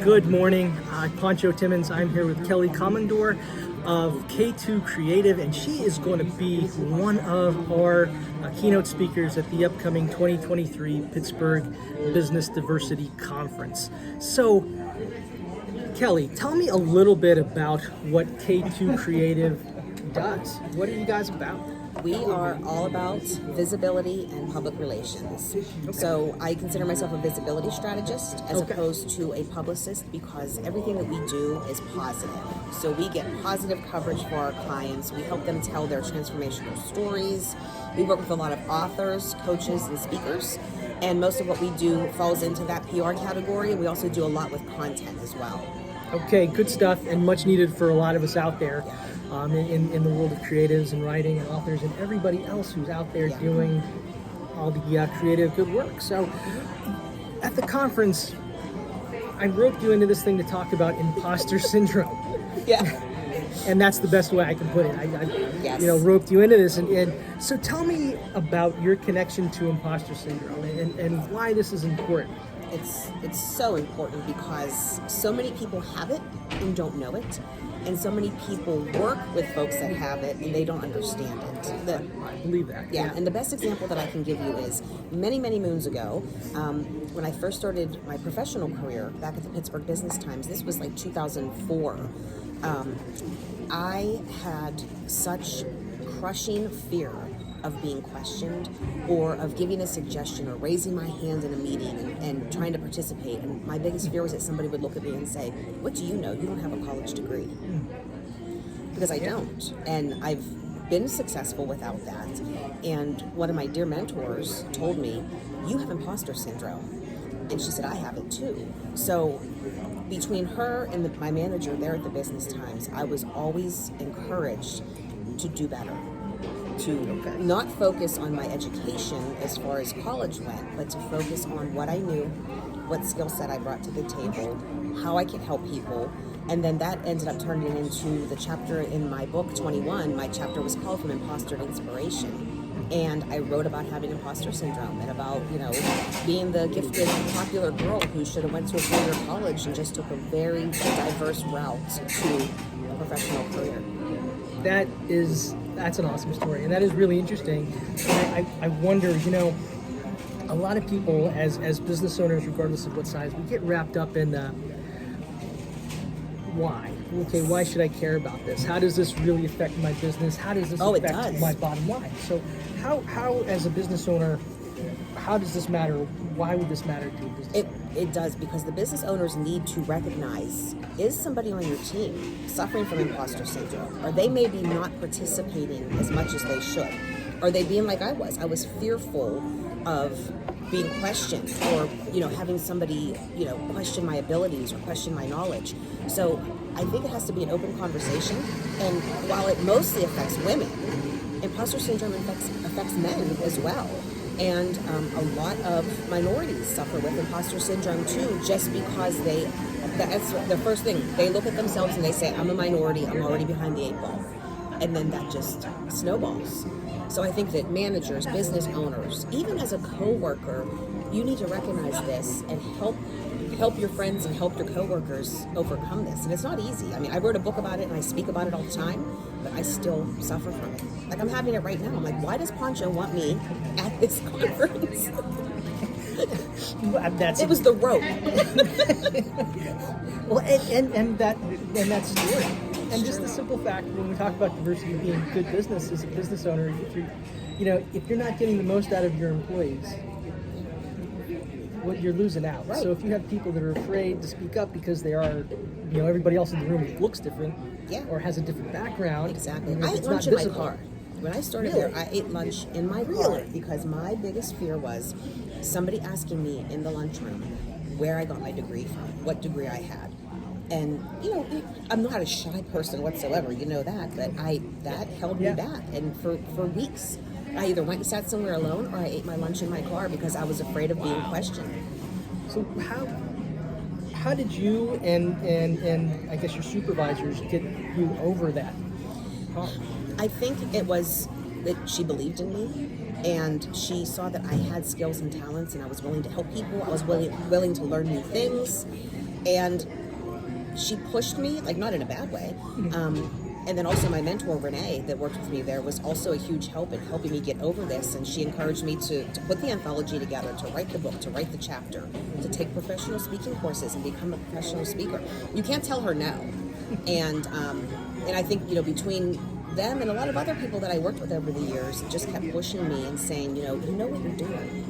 Good morning, Pancho Timmons. I'm here with Kelli Komondor of K2 Creative, and she is going to be one of our keynote speakers at the upcoming 2023 Pittsburgh Business Diversity Conference. So, Kelli, tell me a little bit about what K2 Creative does. What are you guys about? We are all about visibility and public relations. Okay. So I consider myself a visibility strategist as opposed to a publicist, because everything that we do is positive. So we get positive coverage for our clients. We help them tell their transformational stories. We work with a lot of authors, coaches, and speakers. And most of what we do falls into that PR category. We also do a lot with content as well. Okay, good stuff, and much needed for a lot of us out there. In the world of creatives and writing and authors and everybody else who's out there doing all the creative good work. So at the conference, I roped you into this thing to talk about imposter syndrome. Yeah. And that's the best way I can put it. I roped you into this. And so tell me about your connection to imposter syndrome and why this is important. It's so important because so many people have it and don't know it. And so many people work with folks that have it and they don't understand it. I believe that. Yeah, and the best example that I can give you is many, many moons ago, when I first started my professional career back at the Pittsburgh Business Times. This was like 2004. I had such crushing fear of being questioned or of giving a suggestion or raising my hand in a meeting and trying to participate. And my biggest fear was that somebody would look at me and say, "What do you know? You don't have a college degree." Because I don't. And I've been successful without that. And one of my dear mentors told me, "You have imposter syndrome." And she said, "I have it too." So between her and my manager there at the Business Times, I was always encouraged to do better. To not focus on my education as far as college went, but to focus on what I knew, what skill set I brought to the table, how I can help people. And then that ended up turning into the chapter in my book, 21. My chapter was called From Imposter to Inspiration. And I wrote about having imposter syndrome and about, being the gifted, popular girl who should have went to a four-year college and just took a very diverse route to a professional career. That's an awesome story, and that is really interesting. And I wonder, a lot of people as business owners, regardless of what size, we get wrapped up in the why. Okay, why should I care about this? How does this really affect my business? How does this affect my bottom line? So how as a business owner, how does this matter? Why would this matter to a business owner? It does, because the business owners need to recognize, is somebody on your team suffering from imposter syndrome? Are they maybe not participating as much as they should? Are they being like I was? I was fearful of being questioned or, having somebody, question my abilities or question my knowledge. So I think it has to be an open conversation. And while it mostly affects women, imposter syndrome affects men as well. And a lot of minorities suffer with imposter syndrome too, just because that's the first thing. They look at themselves and they say, "I'm a minority, I'm already behind the 8 ball." And then that just snowballs. So I think that managers, business owners, even as a coworker, you need to recognize this and help your friends and help your coworkers overcome this. And it's not easy. I mean, I wrote a book about it and I speak about it all the time, but I still suffer from it. Like, I'm having it right now. I'm like, why does Pancho want me at this conference? It was the rope. Well, and that's story. And just the simple fact, when we talk about diversity being good business as a business owner, if you're not getting the most out of your employees, you're losing out. Right. So if you have people that are afraid to speak up because they are, everybody else in the room looks different, or has a different background. Exactly. I ate lunch in my car. When I started there, I ate lunch in my car because my biggest fear was somebody asking me in the lunchroom where I got my degree from, what degree I had. And, I'm not a shy person whatsoever, that, but that held me back. And for weeks, I either went and sat somewhere alone or I ate my lunch in my car because I was afraid of being questioned. So how did you and I guess your supervisors get you over that? I think it was that she believed in me and she saw that I had skills and talents and I was willing to help people. I was willing to learn new things. And she pushed me, like, not in a bad way. And then also my mentor, Renee, that worked with me there, was also a huge help in helping me get over this. And she encouraged me to put the anthology together, to write the book, to write the chapter, to take professional speaking courses and become a professional speaker. You can't tell her no. And I think, between them and a lot of other people that I worked with over the years just kept pushing me and saying, you know what you're doing.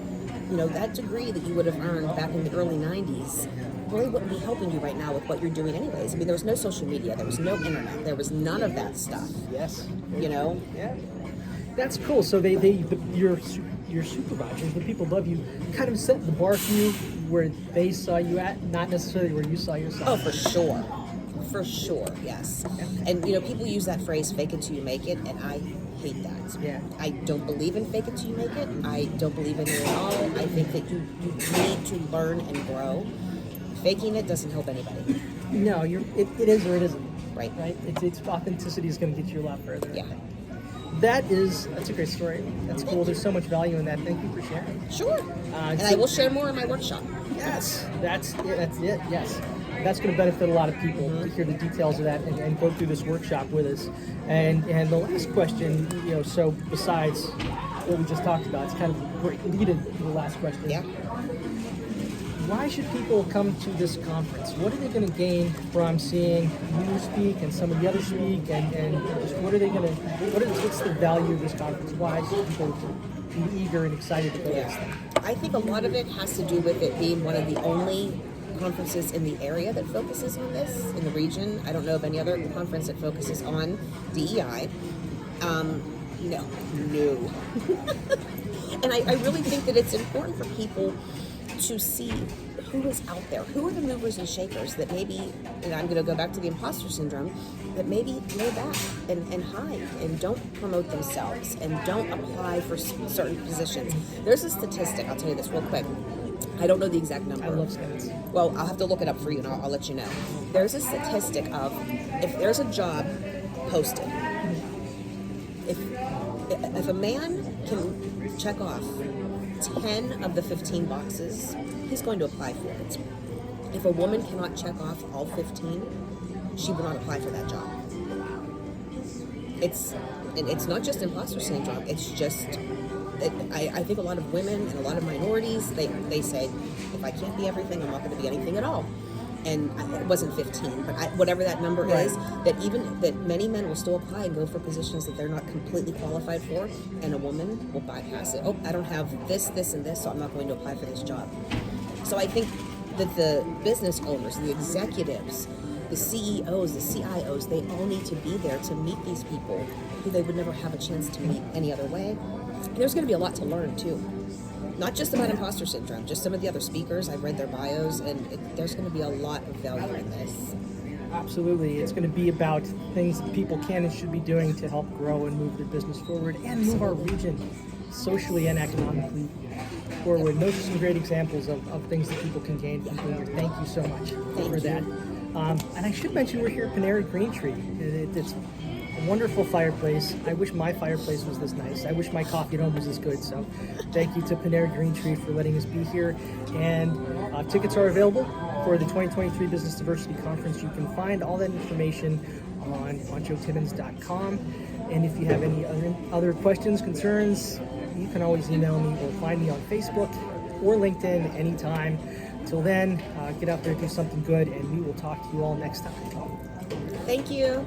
That degree that you would have earned back in the early 90s really wouldn't be helping you right now with what you're doing anyways. I mean, there was no social media, there was no internet, there was none of that stuff. Yes. Yeah. That's cool. So your supervisors, the people above you, kind of set the bar for you where they saw you at, not necessarily where you saw yourself. Oh, for sure. For sure, yes. And, people use that phrase, fake it till you make it, and I hate that. Yeah. I don't believe in fake it till you make it. I don't believe in it at all. I think that you need to learn and grow. Faking it doesn't help anybody. No, it is or it isn't. Right. It's authenticity is going to get you a lot further. Yeah. That's a great story. That's cool. There's so much value in that. Thank you for sharing. Sure. And I will share more in my workshop. Yes, that's it. Yes, that's going to benefit a lot of people to hear the details of that and go through this workshop with us. And the last question, so besides what we just talked about, it's kind of a great lead into the last question. Yeah. Why should people come to this conference? What are they going to gain from seeing you speak and some of the others speak? And just what are they going to? What's the value of this conference? Why should people be eager and excited to go to this thing? I think a lot of it has to do with it being one of the only conferences in the area that focuses on this in the region. I don't know of any other conference that focuses on DEI. No. And I really think that it's important for people to see who is out there, who are the movers and shakers that maybe, and I'm going to go back to the imposter syndrome, that maybe lay back and hide and don't promote themselves and don't apply for certain positions. There's a statistic, I'll tell you this real quick. I don't know the exact number. I love stats. Well, I'll have to look it up for you and I'll let you know. There's a statistic of if there's a job posted, if a man can check off 10 of the 15 boxes, he's going to apply for it. If a woman cannot check off all 15, she will not apply for that job. It's not just imposter syndrome. It's just, I think a lot of women and a lot of minorities, they say, if I can't be everything, I'm not going to be anything at all. And it wasn't 15, but whatever that number is, that many men will still apply and go for positions that they're not completely qualified for, and a woman will bypass it. Oh, I don't have this, and this, so I'm not going to apply for this job. So I think that the business owners, the executives, the CEOs, the CIOs, they all need to be there to meet these people who they would never have a chance to meet any other way. And there's going to be a lot to learn too. Not just about imposter syndrome, just some of the other speakers. I've read their bios, and there's going to be a lot of value in this. Absolutely. It's going to be about things that people can and should be doing to help grow and move their business forward and move our region socially and economically forward. And those are some great examples of things that people can gain from being here. Thank you so much for that. And I should mention we're here at Panera Green Tree. It's a wonderful fireplace. I wish my fireplace was this nice. I wish my coffee at home was this good. So thank you to Panera Green Tree for letting us be here. And tickets are available for the 2023 Business Diversity Conference. You can find all that information on ponchotimmons.com. And if you have any other questions, concerns, you can always email me or find me on Facebook or LinkedIn anytime. Till then, get out there, do something good, and we will talk to you all next time. Thank you.